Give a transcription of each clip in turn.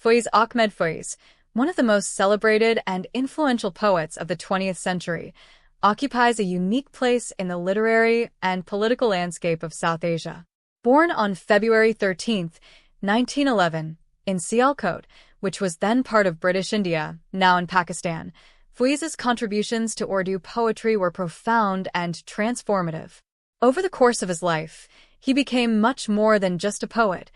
Faiz Ahmed Faiz, one of the most celebrated and influential poets of the 20th century, occupies a unique place in the literary and political landscape of South Asia. Born on February 13, 1911, in Sialkot, which was then part of British India, now in Pakistan, Faiz's contributions to Urdu poetry were profound and transformative. Over the course of his life, he became much more than just a poet.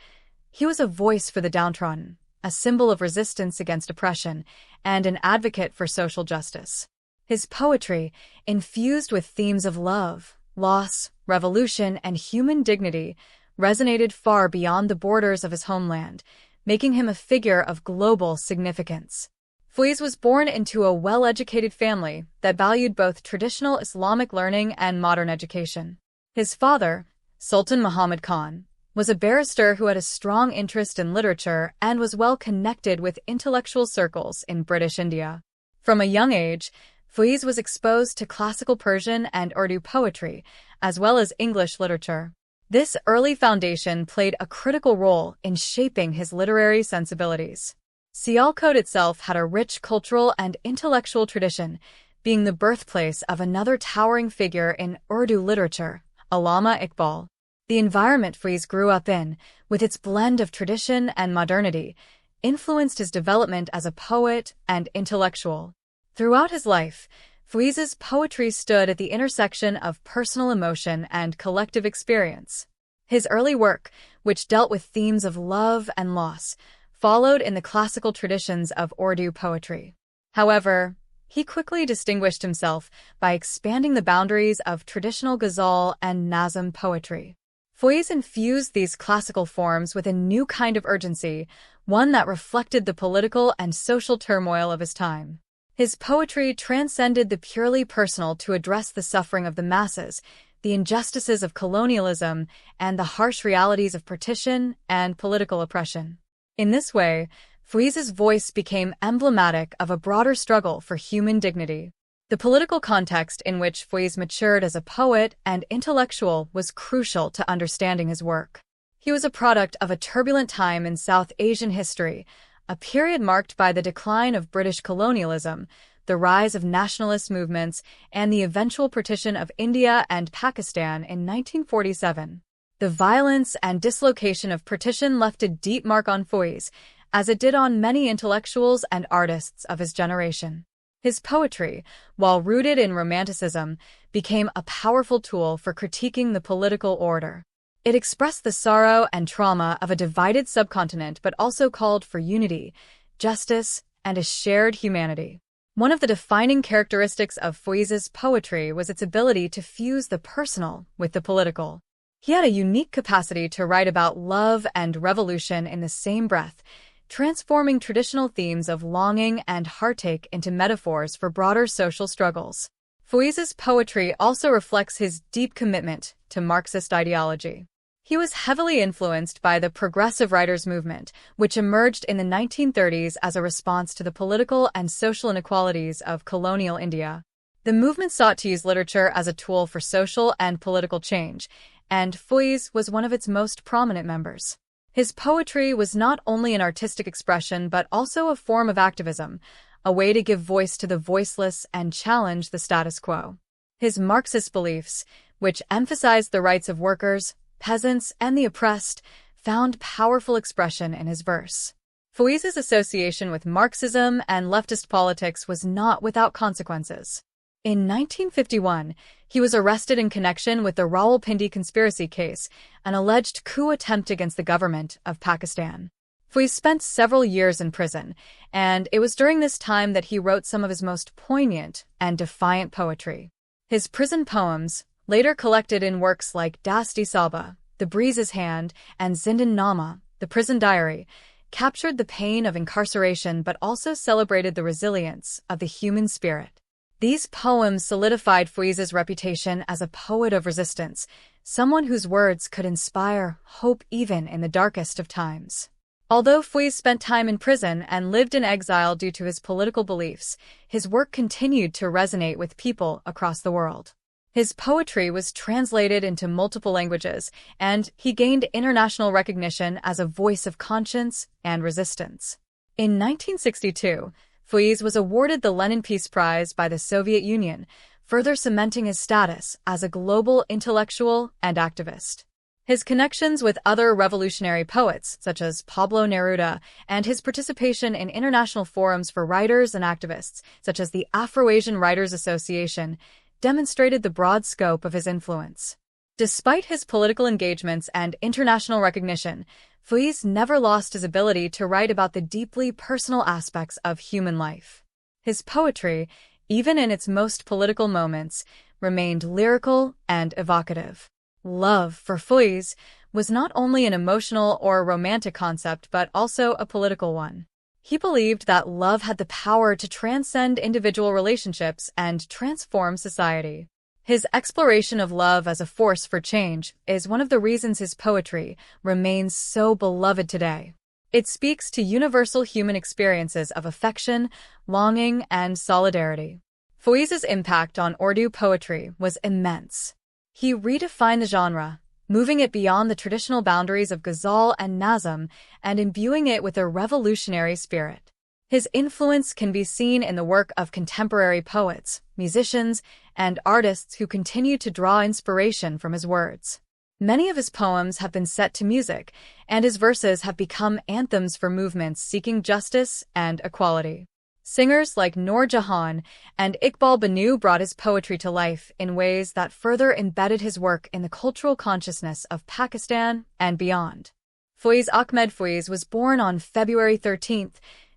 He was a voice for the downtrodden, a symbol of resistance against oppression, and an advocate for social justice. His poetry, infused with themes of love, loss, revolution, and human dignity, resonated far beyond the borders of his homeland, making him a figure of global significance. Faiz was born into a well-educated family that valued both traditional Islamic learning and modern education. His father, Sultan Muhammad Khan, was a barrister who had a strong interest in literature and was well connected with intellectual circles in British India. From a young age, Faiz was exposed to classical Persian and Urdu poetry, as well as English literature. This early foundation played a critical role in shaping his literary sensibilities. Sialkot itself had a rich cultural and intellectual tradition, being the birthplace of another towering figure in Urdu literature, Allama Iqbal. The environment Faiz grew up in, with its blend of tradition and modernity, influenced his development as a poet and intellectual. Throughout his life, Faiz's poetry stood at the intersection of personal emotion and collective experience. His early work, which dealt with themes of love and loss, followed in the classical traditions of Urdu poetry. However, he quickly distinguished himself by expanding the boundaries of traditional ghazal and nazm poetry. Faiz infused these classical forms with a new kind of urgency, one that reflected the political and social turmoil of his time. His poetry transcended the purely personal to address the suffering of the masses, the injustices of colonialism, and the harsh realities of partition and political oppression. In this way, Faiz's voice became emblematic of a broader struggle for human dignity. The political context in which Faiz matured as a poet and intellectual was crucial to understanding his work. He was a product of a turbulent time in South Asian history, a period marked by the decline of British colonialism, the rise of nationalist movements, and the eventual partition of India and Pakistan in 1947. The violence and dislocation of partition left a deep mark on Faiz, as it did on many intellectuals and artists of his generation. His poetry, while rooted in Romanticism, became a powerful tool for critiquing the political order. It expressed the sorrow and trauma of a divided subcontinent but also called for unity, justice, and a shared humanity. One of the defining characteristics of Faiz's poetry was its ability to fuse the personal with the political. He had a unique capacity to write about love and revolution in the same breath, transforming traditional themes of longing and heartache into metaphors for broader social struggles. Faiz's poetry also reflects his deep commitment to Marxist ideology. He was heavily influenced by the progressive writers' movement, which emerged in the 1930s as a response to the political and social inequalities of colonial India. The movement sought to use literature as a tool for social and political change, and Faiz was one of its most prominent members. His poetry was not only an artistic expression but also a form of activism, a way to give voice to the voiceless and challenge the status quo. His Marxist beliefs, which emphasized the rights of workers, peasants, and the oppressed, found powerful expression in his verse. Faiz's association with Marxism and leftist politics was not without consequences. In 1951, he was arrested in connection with the Rawalpindi conspiracy case, an alleged coup attempt against the government of Pakistan. Faiz spent several years in prison, and it was during this time that he wrote some of his most poignant and defiant poetry. His prison poems, later collected in works like Dasti Salba, The Breeze's Hand, and Zindan Nama, The Prison Diary, captured the pain of incarceration but also celebrated the resilience of the human spirit. These poems solidified Faiz's reputation as a poet of resistance, someone whose words could inspire hope even in the darkest of times. Although Faiz spent time in prison and lived in exile due to his political beliefs, his work continued to resonate with people across the world. His poetry was translated into multiple languages, and he gained international recognition as a voice of conscience and resistance. In 1962, Faiz was awarded the Lenin Peace Prize by the Soviet Union, further cementing his status as a global intellectual and activist. His connections with other revolutionary poets, such as Pablo Neruda, and his participation in international forums for writers and activists, such as the Afro-Asian Writers Association, demonstrated the broad scope of his influence. Despite his political engagements and international recognition, Faiz never lost his ability to write about the deeply personal aspects of human life. His poetry, even in its most political moments, remained lyrical and evocative. Love, for Faiz, was not only an emotional or romantic concept but also a political one. He believed that love had the power to transcend individual relationships and transform society. His exploration of love as a force for change is one of the reasons his poetry remains so beloved today. It speaks to universal human experiences of affection, longing, and solidarity. Faiz's impact on Urdu poetry was immense. He redefined the genre, moving it beyond the traditional boundaries of ghazal and nazm and imbuing it with a revolutionary spirit. His influence can be seen in the work of contemporary poets, musicians, and artists who continue to draw inspiration from his words. Many of his poems have been set to music, and his verses have become anthems for movements seeking justice and equality. Singers like Noor Jahan and Iqbal Banu brought his poetry to life in ways that further embedded his work in the cultural consciousness of Pakistan and beyond. Faiz Ahmed Faiz was born on February 13,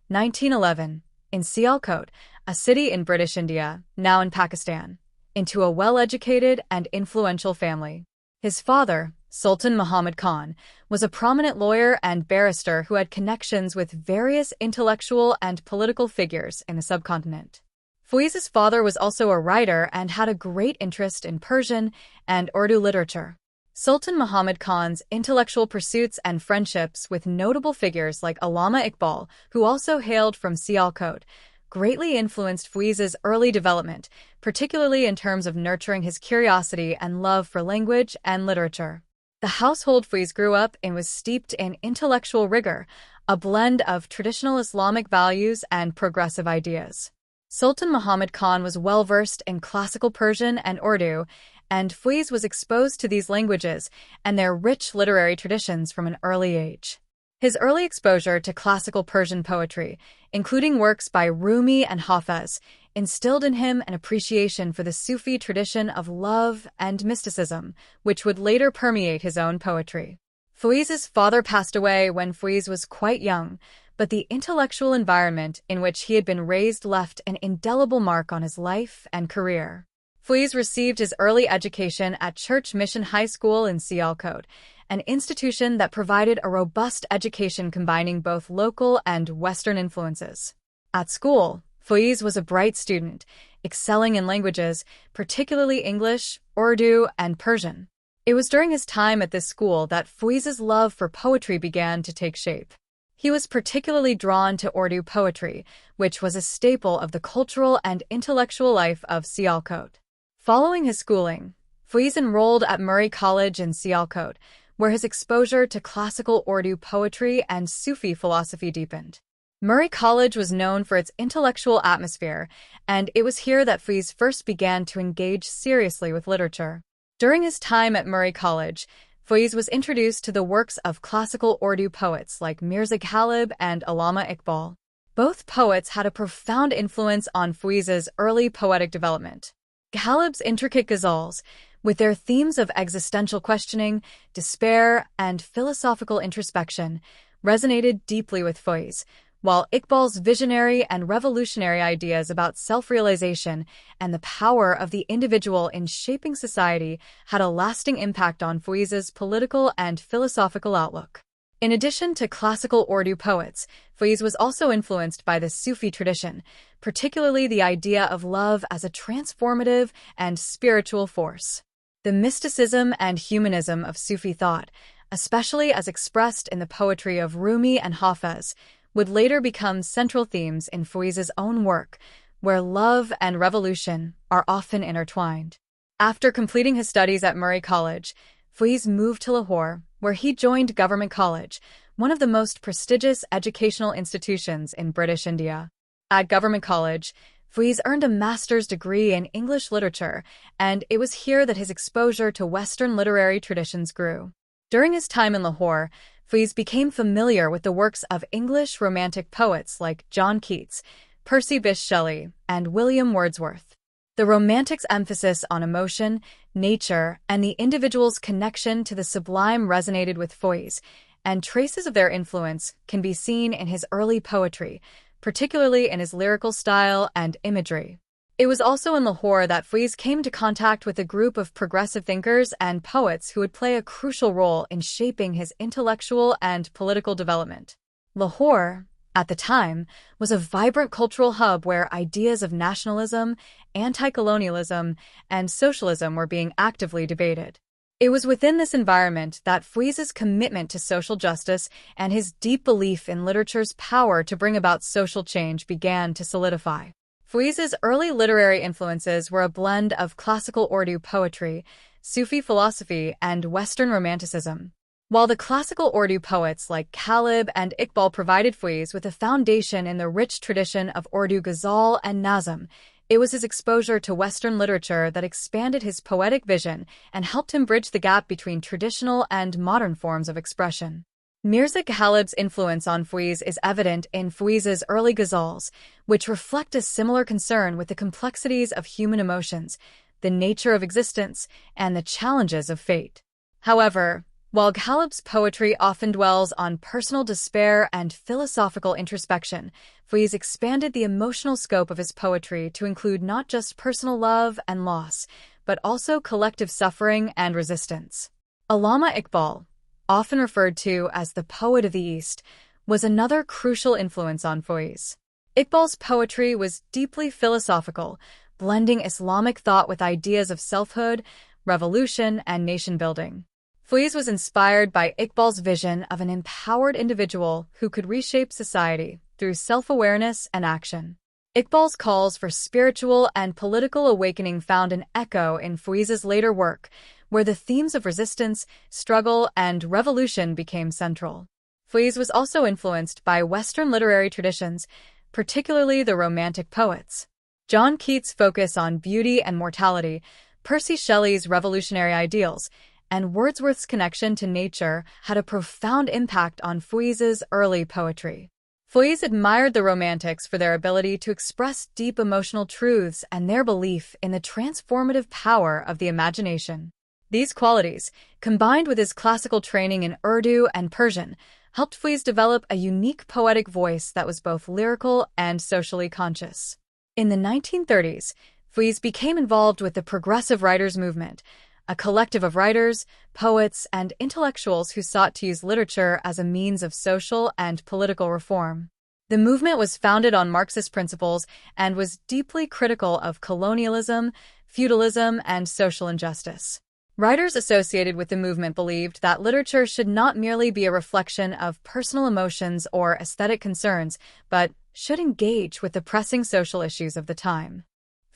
1911, in Sialkot, a city in British India, now in Pakistan, into a well-educated and influential family. His father, Sultan Muhammad Khan, was a prominent lawyer and barrister who had connections with various intellectual and political figures in the subcontinent. Faiz's father was also a writer and had a great interest in Persian and Urdu literature. Sultan Muhammad Khan's intellectual pursuits and friendships with notable figures like Allama Iqbal, who also hailed from Sialkot, greatly influenced Faiz's early development, particularly in terms of nurturing his curiosity and love for language and literature. The household Faiz grew up in was steeped in intellectual rigor, a blend of traditional Islamic values and progressive ideas. Sultan Muhammad Khan was well-versed in classical Persian and Urdu, and Faiz was exposed to these languages and their rich literary traditions from an early age. His early exposure to classical Persian poetry, including works by Rumi and Hafiz, instilled in him an appreciation for the Sufi tradition of love and mysticism, which would later permeate his own poetry. Faiz's father passed away when Faiz was quite young, but the intellectual environment in which he had been raised left an indelible mark on his life and career. Faiz received his early education at Church Mission High School in Sialkot, an institution that provided a robust education combining both local and Western influences. At school, Faiz was a bright student, excelling in languages, particularly English, Urdu, and Persian. It was during his time at this school that Faiz's love for poetry began to take shape. He was particularly drawn to Urdu poetry, which was a staple of the cultural and intellectual life of Sialkot. Following his schooling, Faiz enrolled at Murray College in Sialkot, where his exposure to classical Urdu poetry and Sufi philosophy deepened. Murray College was known for its intellectual atmosphere, and it was here that Faiz first began to engage seriously with literature. During his time at Murray College, Faiz was introduced to the works of classical Urdu poets like Mirza Ghalib and Allama Iqbal. Both poets had a profound influence on Faiz's early poetic development. Ghalib's intricate ghazals, with their themes of existential questioning, despair, and philosophical introspection, resonated deeply with Faiz, while Iqbal's visionary and revolutionary ideas about self-realization and the power of the individual in shaping society had a lasting impact on Faiz's political and philosophical outlook. In addition to classical Urdu poets, Faiz was also influenced by the Sufi tradition, particularly the idea of love as a transformative and spiritual force. The mysticism and humanism of Sufi thought, especially as expressed in the poetry of Rumi and Hafiz, would later become central themes in Faiz's own work, where love and revolution are often intertwined. After completing his studies at Murray College, Faiz moved to Lahore, where he joined Government College, one of the most prestigious educational institutions in British India. At Government College, Faiz earned a master's degree in English literature, and it was here that his exposure to Western literary traditions grew. During his time in Lahore, Faiz became familiar with the works of English Romantic poets like John Keats, Percy Bysshe Shelley, and William Wordsworth. The Romantics' emphasis on emotion, nature, and the individual's connection to the sublime resonated with Faiz, and traces of their influence can be seen in his early poetry, particularly in his lyrical style and imagery. It was also in Lahore that Faiz came into contact with a group of progressive thinkers and poets who would play a crucial role in shaping his intellectual and political development. Lahore, at the time, was a vibrant cultural hub where ideas of nationalism, anti-colonialism, and socialism were being actively debated. It was within this environment that Faiz's commitment to social justice and his deep belief in literature's power to bring about social change began to solidify. Faiz's early literary influences were a blend of classical Urdu poetry, Sufi philosophy, and Western Romanticism. While the classical Urdu poets like Kalib and Iqbal provided Faiz with a foundation in the rich tradition of Urdu ghazal and nazm, it was his exposure to Western literature that expanded his poetic vision and helped him bridge the gap between traditional and modern forms of expression. Mirza Ghalib's influence on Faiz is evident in Faiz's early ghazals, which reflect a similar concern with the complexities of human emotions, the nature of existence, and the challenges of fate. However, while Ghalib's poetry often dwells on personal despair and philosophical introspection, Faiz expanded the emotional scope of his poetry to include not just personal love and loss, but also collective suffering and resistance. Allama Iqbal, often referred to as the poet of the East, was another crucial influence on Faiz. Iqbal's poetry was deeply philosophical, blending Islamic thought with ideas of selfhood, revolution, and nation-building. Faiz was inspired by Iqbal's vision of an empowered individual who could reshape society through self-awareness and action. Iqbal's calls for spiritual and political awakening found an echo in Faiz's later work, where the themes of resistance, struggle, and revolution became central. Faiz was also influenced by Western literary traditions, particularly the Romantic poets. John Keats' focus on beauty and mortality, Percy Shelley's revolutionary ideals, and Wordsworth's connection to nature had a profound impact on Faiz's early poetry. Faiz admired the Romantics for their ability to express deep emotional truths and their belief in the transformative power of the imagination. These qualities, combined with his classical training in Urdu and Persian, helped Faiz develop a unique poetic voice that was both lyrical and socially conscious. In the 1930s, Faiz became involved with the Progressive Writers movement, a collective of writers, poets, and intellectuals who sought to use literature as a means of social and political reform. The movement was founded on Marxist principles and was deeply critical of colonialism, feudalism, and social injustice. Writers associated with the movement believed that literature should not merely be a reflection of personal emotions or aesthetic concerns, but should engage with the pressing social issues of the time.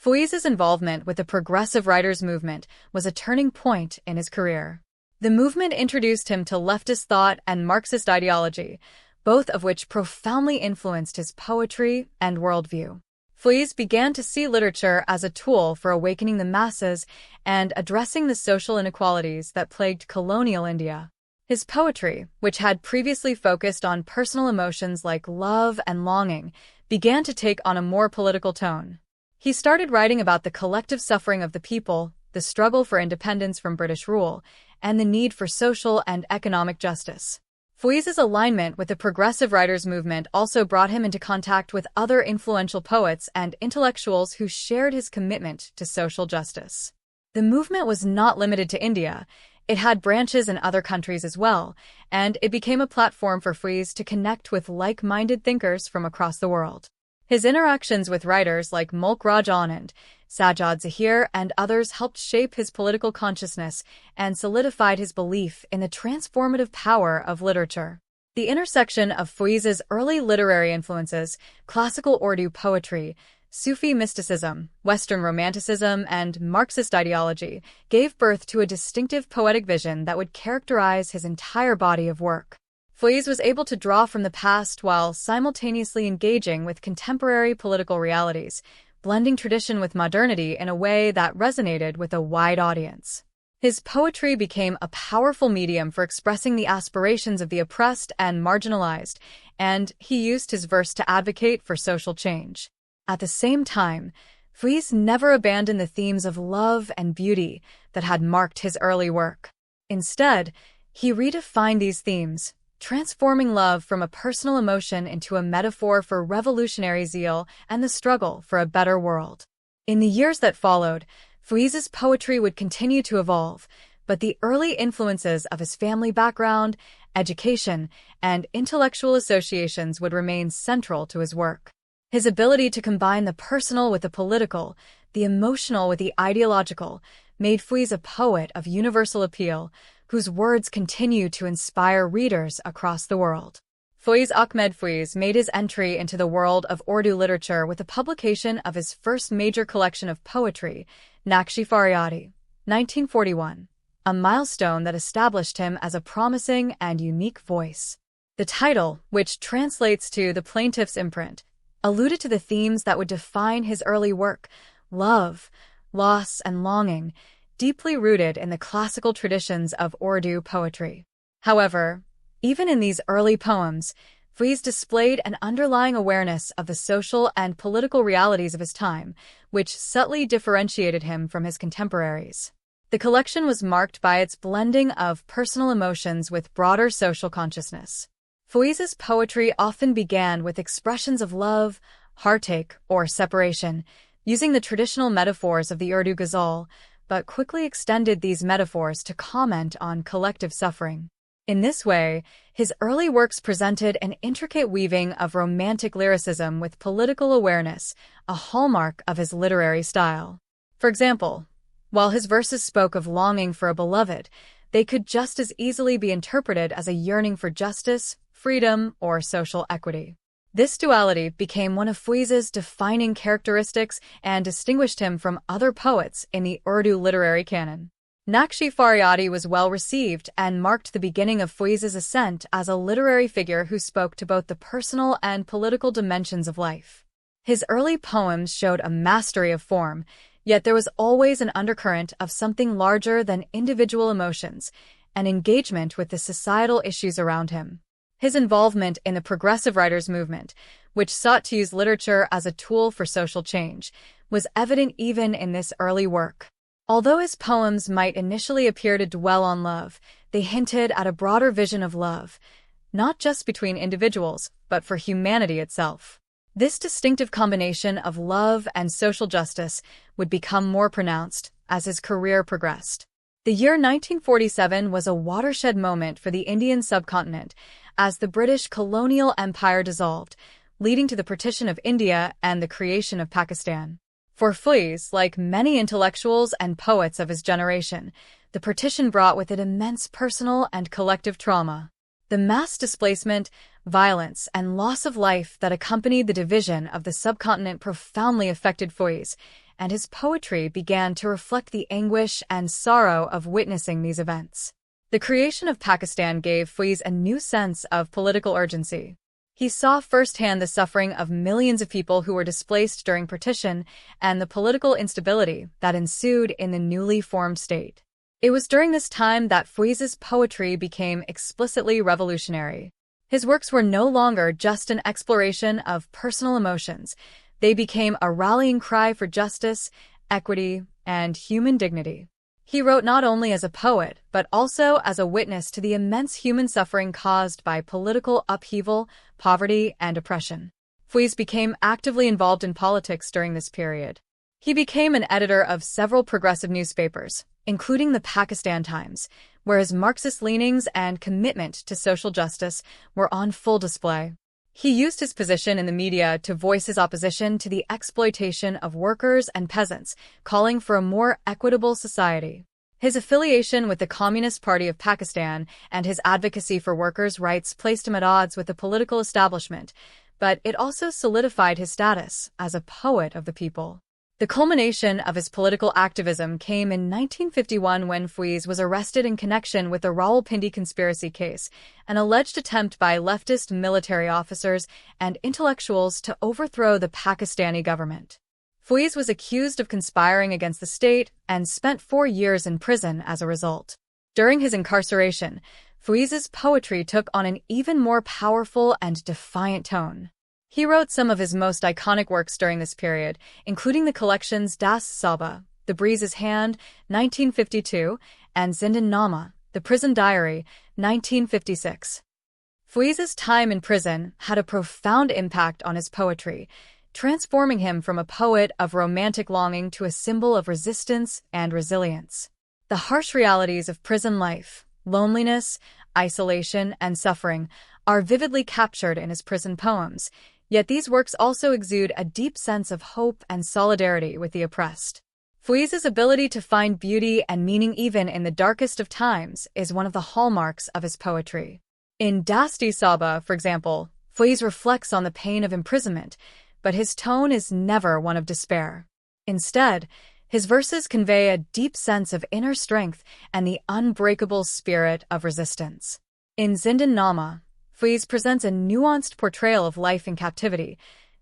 Faiz's involvement with the Progressive Writers movement was a turning point in his career. The movement introduced him to leftist thought and Marxist ideology, both of which profoundly influenced his poetry and worldview. Faiz began to see literature as a tool for awakening the masses and addressing the social inequalities that plagued colonial India. His poetry, which had previously focused on personal emotions like love and longing, began to take on a more political tone. He started writing about the collective suffering of the people, the struggle for independence from British rule, and the need for social and economic justice. Faiz's alignment with the Progressive Writers movement also brought him into contact with other influential poets and intellectuals who shared his commitment to social justice. The movement was not limited to India. It had branches in other countries as well, and it became a platform for Faiz to connect with like-minded thinkers from across the world. His interactions with writers like Mulk Raj Anand, Sajjad, Zaheer, and others helped shape his political consciousness and solidified his belief in the transformative power of literature. The intersection of Faiz's early literary influences, classical Urdu poetry, Sufi mysticism, Western Romanticism, and Marxist ideology gave birth to a distinctive poetic vision that would characterize his entire body of work. Faiz was able to draw from the past while simultaneously engaging with contemporary political realities, blending tradition with modernity in a way that resonated with a wide audience. His poetry became a powerful medium for expressing the aspirations of the oppressed and marginalized, and he used his verse to advocate for social change. At the same time, Faiz never abandoned the themes of love and beauty that had marked his early work. Instead, he redefined these themes, transforming love from a personal emotion into a metaphor for revolutionary zeal and the struggle for a better world. In the years that followed, Faiz's poetry would continue to evolve, but the early influences of his family background, education, and intellectual associations would remain central to his work. His ability to combine the personal with the political, the emotional with the ideological, made Faiz a poet of universal appeal, whose words continue to inspire readers across the world. Faiz Ahmed Faiz made his entry into the world of Urdu literature with the publication of his first major collection of poetry, Naqsh Faryadi, 1941, a milestone that established him as a promising and unique voice. The title, which translates to The Plaintiff's Imprint, alluded to the themes that would define his early work: love, loss, and longing, deeply rooted in the classical traditions of Urdu poetry. However, even in these early poems, Faiz displayed an underlying awareness of the social and political realities of his time, which subtly differentiated him from his contemporaries. The collection was marked by its blending of personal emotions with broader social consciousness. Faiz's poetry often began with expressions of love, heartache, or separation, using the traditional metaphors of the Urdu ghazal, but quickly extended these metaphors to comment on collective suffering. In this way, his early works presented an intricate weaving of romantic lyricism with political awareness, a hallmark of his literary style. For example, while his verses spoke of longing for a beloved, they could just as easily be interpreted as a yearning for justice, freedom, or social equity. This duality became one of Faiz's defining characteristics and distinguished him from other poets in the Urdu literary canon. Naqsh Faryadi was well received and marked the beginning of Faiz's ascent as a literary figure who spoke to both the personal and political dimensions of life. His early poems showed a mastery of form, yet there was always an undercurrent of something larger than individual emotions, an engagement with the societal issues around him. His involvement in the progressive writers' movement, which sought to use literature as a tool for social change, was evident even in this early work. Although his poems might initially appear to dwell on love, they hinted at a broader vision of love, not just between individuals, but for humanity itself. This distinctive combination of love and social justice would become more pronounced as his career progressed. The year 1947 was a watershed moment for the Indian subcontinent, as the British colonial empire dissolved, leading to the partition of India and the creation of Pakistan. For Faiz, like many intellectuals and poets of his generation, the partition brought with it immense personal and collective trauma. The mass displacement, violence, and loss of life that accompanied the division of the subcontinent profoundly affected Faiz, and his poetry began to reflect the anguish and sorrow of witnessing these events. The creation of Pakistan gave Faiz a new sense of political urgency. He saw firsthand the suffering of millions of people who were displaced during partition and the political instability that ensued in the newly formed state. It was during this time that Faiz's poetry became explicitly revolutionary. His works were no longer just an exploration of personal emotions. They became a rallying cry for justice, equity, and human dignity. He wrote not only as a poet, but also as a witness to the immense human suffering caused by political upheaval, poverty, and oppression. Faiz became actively involved in politics during this period. He became an editor of several progressive newspapers, including the Pakistan Times, where his Marxist leanings and commitment to social justice were on full display. He used his position in the media to voice his opposition to the exploitation of workers and peasants, calling for a more equitable society. His affiliation with the Communist Party of Pakistan and his advocacy for workers' rights placed him at odds with the political establishment, but it also solidified his status as a poet of the people. The culmination of his political activism came in 1951 when Faiz was arrested in connection with the Rawalpindi conspiracy case, an alleged attempt by leftist military officers and intellectuals to overthrow the Pakistani government. Faiz was accused of conspiring against the state and spent 4 years in prison as a result. During his incarceration, Faiz's poetry took on an even more powerful and defiant tone. He wrote some of his most iconic works during this period, including the collections Das Saba, The Breeze's Hand, 1952, and Zindannama, The Prison Diary, 1956. Faiz's time in prison had a profound impact on his poetry, transforming him from a poet of romantic longing to a symbol of resistance and resilience. The harsh realities of prison life, loneliness, isolation, and suffering are vividly captured in his prison poems, yet these works also exude a deep sense of hope and solidarity with the oppressed. Faiz's ability to find beauty and meaning even in the darkest of times is one of the hallmarks of his poetry. In Dasti Saba, for example, Faiz reflects on the pain of imprisonment, but his tone is never one of despair. Instead, his verses convey a deep sense of inner strength and the unbreakable spirit of resistance. In Zindannama, Faiz presents a nuanced portrayal of life in captivity,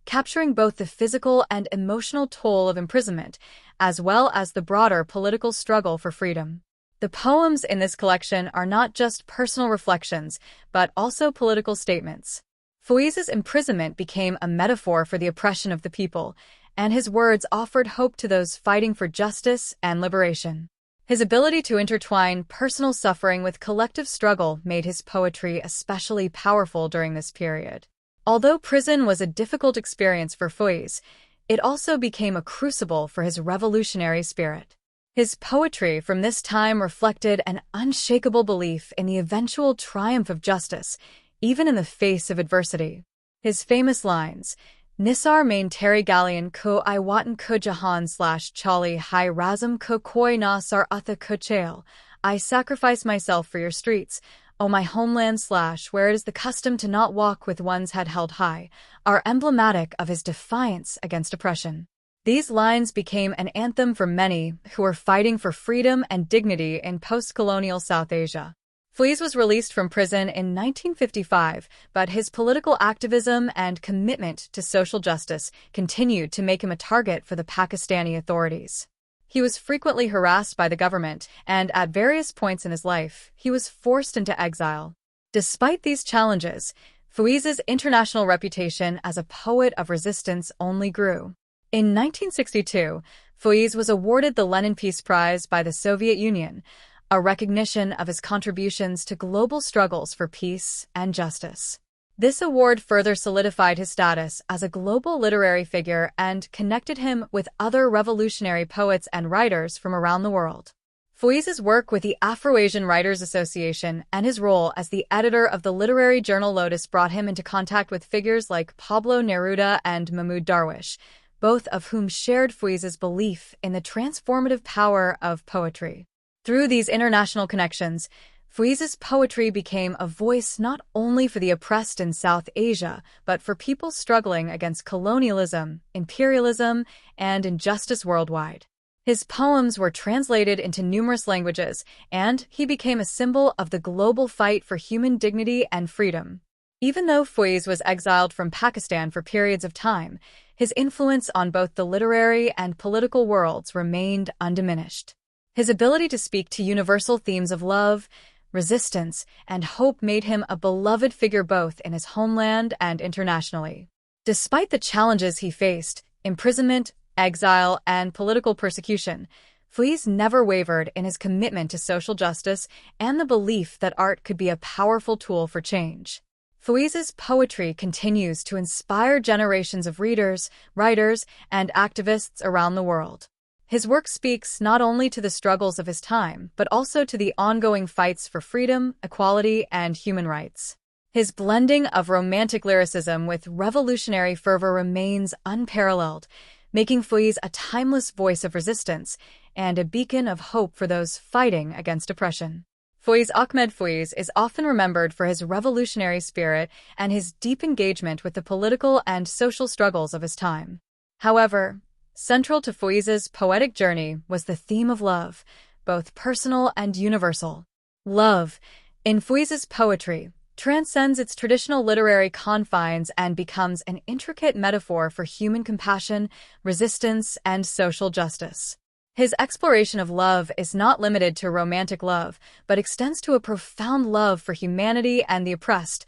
capturing both the physical and emotional toll of imprisonment, as well as the broader political struggle for freedom. The poems in this collection are not just personal reflections, but also political statements. Faiz's imprisonment became a metaphor for the oppression of the people, and his words offered hope to those fighting for justice and liberation. His ability to intertwine personal suffering with collective struggle made his poetry especially powerful during this period. Although prison was a difficult experience for Faiz, it also became a crucible for his revolutionary spirit. His poetry from this time reflected an unshakable belief in the eventual triumph of justice, even in the face of adversity. His famous lines, Nisar main teri galleon ko I watan ko jahan / chali hai razam ko koi na sar utha ko chail, I sacrifice myself for your streets, O my homeland / where it is the custom to not walk with one's head held high, are emblematic of his defiance against oppression. These lines became an anthem for many who were fighting for freedom and dignity in post-colonial South Asia. Faiz was released from prison in 1955, but his political activism and commitment to social justice continued to make him a target for the Pakistani authorities. He was frequently harassed by the government, and at various points in his life, he was forced into exile. Despite these challenges, Faiz's international reputation as a poet of resistance only grew. In 1962, Faiz was awarded the Lenin Peace Prize by the Soviet Union, a recognition of his contributions to global struggles for peace and justice. This award further solidified his status as a global literary figure and connected him with other revolutionary poets and writers from around the world. Faiz's work with the Afro-Asian Writers Association and his role as the editor of the literary journal Lotus brought him into contact with figures like Pablo Neruda and Mahmoud Darwish, both of whom shared Faiz's belief in the transformative power of poetry. Through these international connections, Faiz's poetry became a voice not only for the oppressed in South Asia, but for people struggling against colonialism, imperialism, and injustice worldwide. His poems were translated into numerous languages, and he became a symbol of the global fight for human dignity and freedom. Even though Faiz was exiled from Pakistan for periods of time, his influence on both the literary and political worlds remained undiminished. His ability to speak to universal themes of love, resistance, and hope made him a beloved figure both in his homeland and internationally. Despite the challenges he faced, imprisonment, exile, and political persecution, Faiz never wavered in his commitment to social justice and the belief that art could be a powerful tool for change. Faiz's poetry continues to inspire generations of readers, writers, and activists around the world. His work speaks not only to the struggles of his time, but also to the ongoing fights for freedom, equality, and human rights. His blending of romantic lyricism with revolutionary fervor remains unparalleled, making Faiz a timeless voice of resistance and a beacon of hope for those fighting against oppression. Faiz Ahmed Faiz is often remembered for his revolutionary spirit and his deep engagement with the political and social struggles of his time. However, Central to Faiz's poetic journey was the theme of love, both personal and universal. Love, in Faiz's poetry, transcends its traditional literary confines and becomes an intricate metaphor for human compassion, resistance, and social justice. His exploration of love is not limited to romantic love, but extends to a profound love for humanity and the oppressed,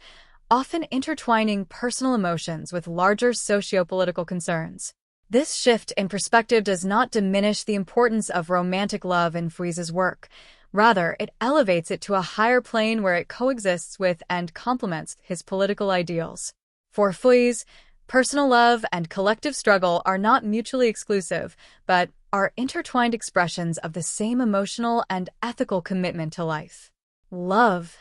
often intertwining personal emotions with larger socio-political concerns. This shift in perspective does not diminish the importance of romantic love in Faiz's work. Rather, it elevates it to a higher plane where it coexists with and complements his political ideals. For Faiz, personal love and collective struggle are not mutually exclusive, but are intertwined expressions of the same emotional and ethical commitment to life. Love,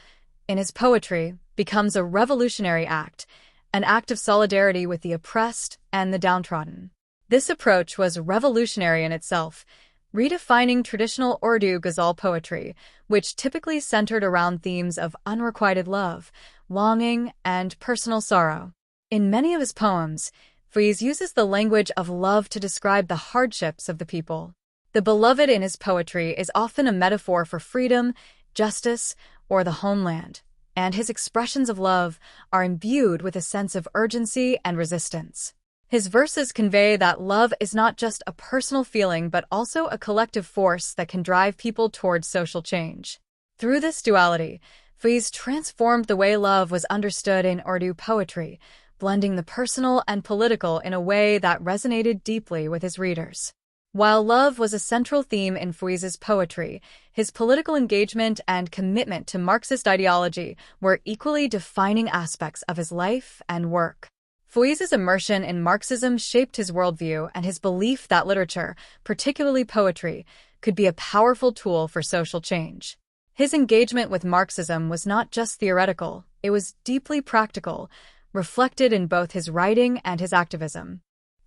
in his poetry, becomes a revolutionary act, an act of solidarity with the oppressed and the downtrodden. This approach was revolutionary in itself, redefining traditional Urdu ghazal poetry, which typically centered around themes of unrequited love, longing, and personal sorrow. In many of his poems, Faiz uses the language of love to describe the hardships of the people. The beloved in his poetry is often a metaphor for freedom, justice, or the homeland, and his expressions of love are imbued with a sense of urgency and resistance. His verses convey that love is not just a personal feeling but also a collective force that can drive people towards social change. Through this duality, Faiz transformed the way love was understood in Urdu poetry, blending the personal and political in a way that resonated deeply with his readers. While love was a central theme in Faiz's poetry, his political engagement and commitment to Marxist ideology were equally defining aspects of his life and work. Faiz's immersion in Marxism shaped his worldview and his belief that literature, particularly poetry, could be a powerful tool for social change. His engagement with Marxism was not just theoretical, it was deeply practical, reflected in both his writing and his activism.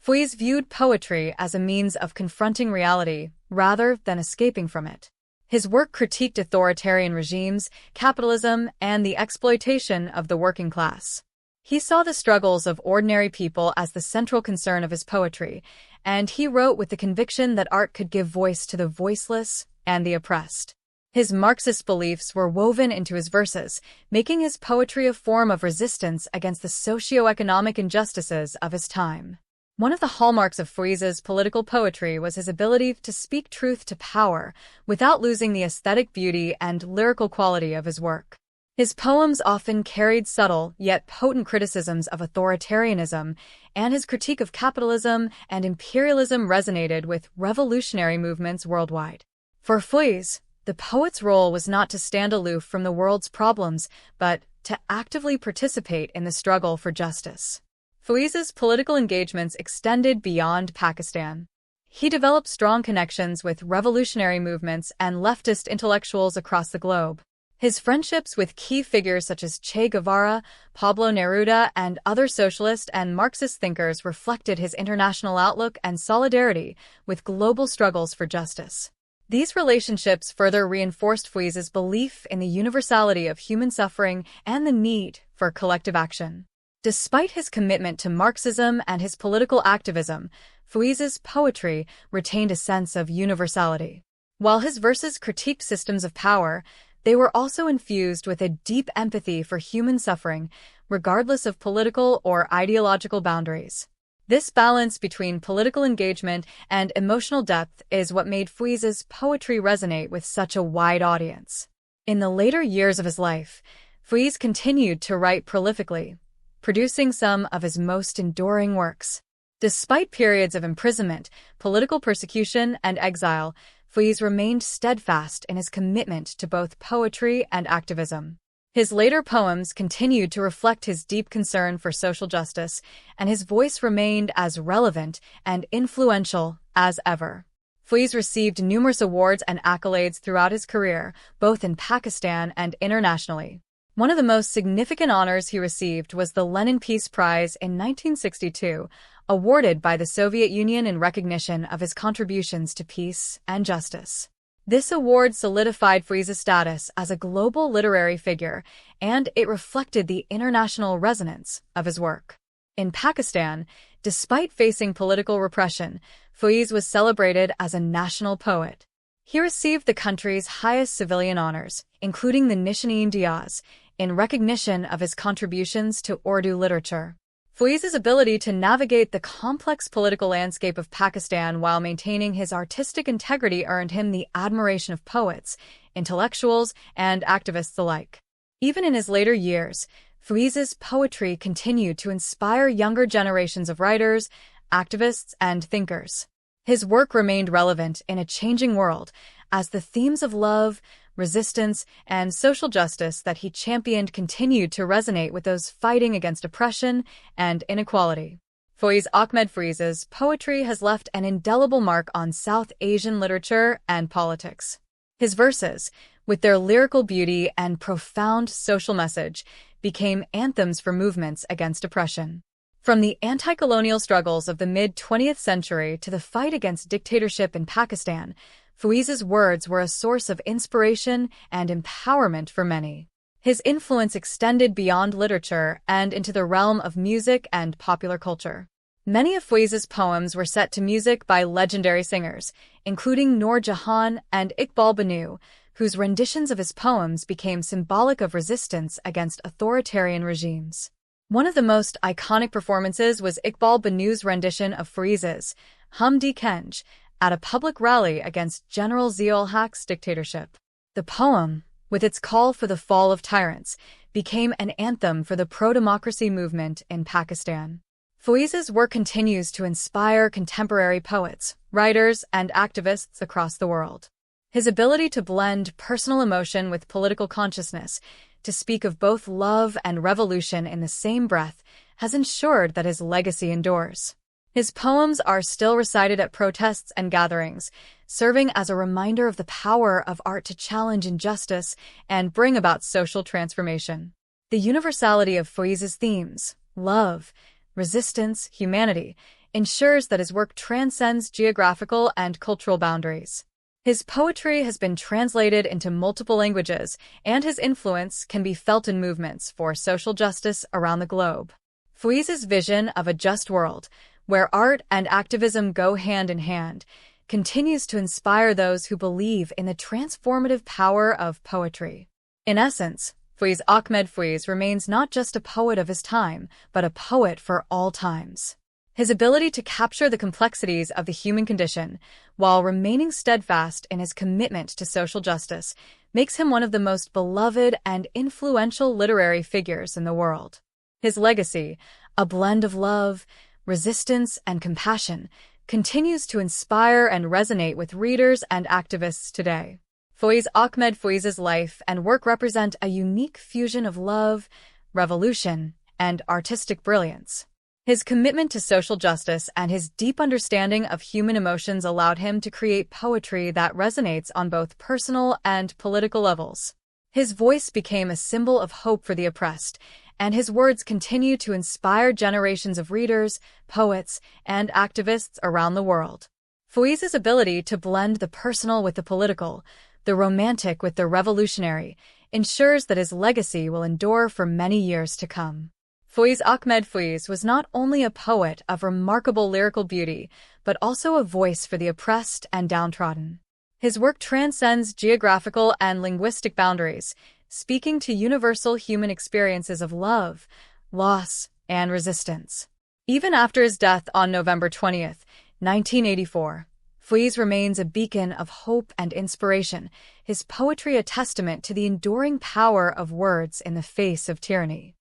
Faiz viewed poetry as a means of confronting reality rather than escaping from it. His work critiqued authoritarian regimes, capitalism, and the exploitation of the working class. He saw the struggles of ordinary people as the central concern of his poetry, and he wrote with the conviction that art could give voice to the voiceless and the oppressed. His Marxist beliefs were woven into his verses, making his poetry a form of resistance against the socio-economic injustices of his time. One of the hallmarks of Faiz's political poetry was his ability to speak truth to power without losing the aesthetic beauty and lyrical quality of his work. His poems often carried subtle yet potent criticisms of authoritarianism, and his critique of capitalism and imperialism resonated with revolutionary movements worldwide. For Faiz, the poet's role was not to stand aloof from the world's problems, but to actively participate in the struggle for justice. Faiz's political engagements extended beyond Pakistan. He developed strong connections with revolutionary movements and leftist intellectuals across the globe. His friendships with key figures such as Che Guevara, Pablo Neruda, and other socialist and Marxist thinkers reflected his international outlook and solidarity with global struggles for justice. These relationships further reinforced Faiz's belief in the universality of human suffering and the need for collective action. Despite his commitment to Marxism and his political activism, Faiz's poetry retained a sense of universality. While his verses critiqued systems of power, they were also infused with a deep empathy for human suffering, regardless of political or ideological boundaries. This balance between political engagement and emotional depth is what made Faiz's poetry resonate with such a wide audience. In the later years of his life, Faiz continued to write prolifically, producing some of his most enduring works. Despite periods of imprisonment, political persecution, and exile, Faiz remained steadfast in his commitment to both poetry and activism. His later poems continued to reflect his deep concern for social justice, and his voice remained as relevant and influential as ever. Faiz received numerous awards and accolades throughout his career, both in Pakistan and internationally. One of the most significant honors he received was the Lenin Peace Prize in 1962, awarded by the Soviet Union in recognition of his contributions to peace and justice. This award solidified Faiz's status as a global literary figure, and it reflected the international resonance of his work. In Pakistan, Despite facing political repression, Faiz was celebrated as a national poet. He received the country's highest civilian honors, including the Nishan-e-Imtiaz, in recognition of his contributions to Urdu literature. Faiz's ability to navigate the complex political landscape of Pakistan while maintaining his artistic integrity earned him the admiration of poets, intellectuals, and activists alike. Even in his later years, Faiz's poetry continued to inspire younger generations of writers, activists, and thinkers. His work remained relevant in a changing world, as the themes of love, resistance, and social justice that he championed continued to resonate with those fighting against oppression and inequality. Faiz Ahmed Faiz's poetry has left an indelible mark on South Asian literature and politics. His verses, with their lyrical beauty and profound social message, became anthems for movements against oppression. From the anti-colonial struggles of the mid-20th century to the fight against dictatorship in Pakistan, Faiz's words were a source of inspiration and empowerment for many. His influence extended beyond literature and into the realm of music and popular culture. Many of Faiz's poems were set to music by legendary singers, including Noor Jahan and Iqbal Banu, whose renditions of his poems became symbolic of resistance against authoritarian regimes. One of the most iconic performances was Iqbal Banu's rendition of Faiz's Humdi Kenj at a public rally against General zia-ul-haq's dictatorship. The poem, with its call for the fall of tyrants, became an anthem for the pro-democracy movement in Pakistan. Faiz's work continues to inspire contemporary poets, writers, and activists across the world. His ability to blend personal emotion with political consciousness, to speak of both love and revolution in the same breath, has ensured that his legacy endures. His poems are still recited at protests and gatherings, serving as a reminder of the power of art to challenge injustice and bring about social transformation. The universality of Faiz's themes, love, resistance, humanity, ensures that his work transcends geographical and cultural boundaries. His poetry has been translated into multiple languages, and his influence can be felt in movements for social justice around the globe. Faiz's vision of a just world, where art and activism go hand in hand, continues to inspire those who believe in the transformative power of poetry. In essence, Faiz Ahmed Faiz remains not just a poet of his time, but a poet for all times. His ability to capture the complexities of the human condition, while remaining steadfast in his commitment to social justice, makes him one of the most beloved and influential literary figures in the world. His legacy, a blend of love, resistance, and compassion, continues to inspire and resonate with readers and activists today. Faiz Ahmed Faiz's life and work represent a unique fusion of love, revolution, and artistic brilliance. His commitment to social justice and his deep understanding of human emotions allowed him to create poetry that resonates on both personal and political levels. His voice became a symbol of hope for the oppressed, and his words continue to inspire generations of readers, poets, and activists around the world. Faiz's ability to blend the personal with the political, the romantic with the revolutionary, ensures that his legacy will endure for many years to come. Faiz Ahmed Faiz was not only a poet of remarkable lyrical beauty, but also a voice for the oppressed and downtrodden. His work transcends geographical and linguistic boundaries, speaking to universal human experiences of love, loss, and resistance. Even after his death on November 20th, 1984, Faiz remains a beacon of hope and inspiration, his poetry a testament to the enduring power of words in the face of tyranny.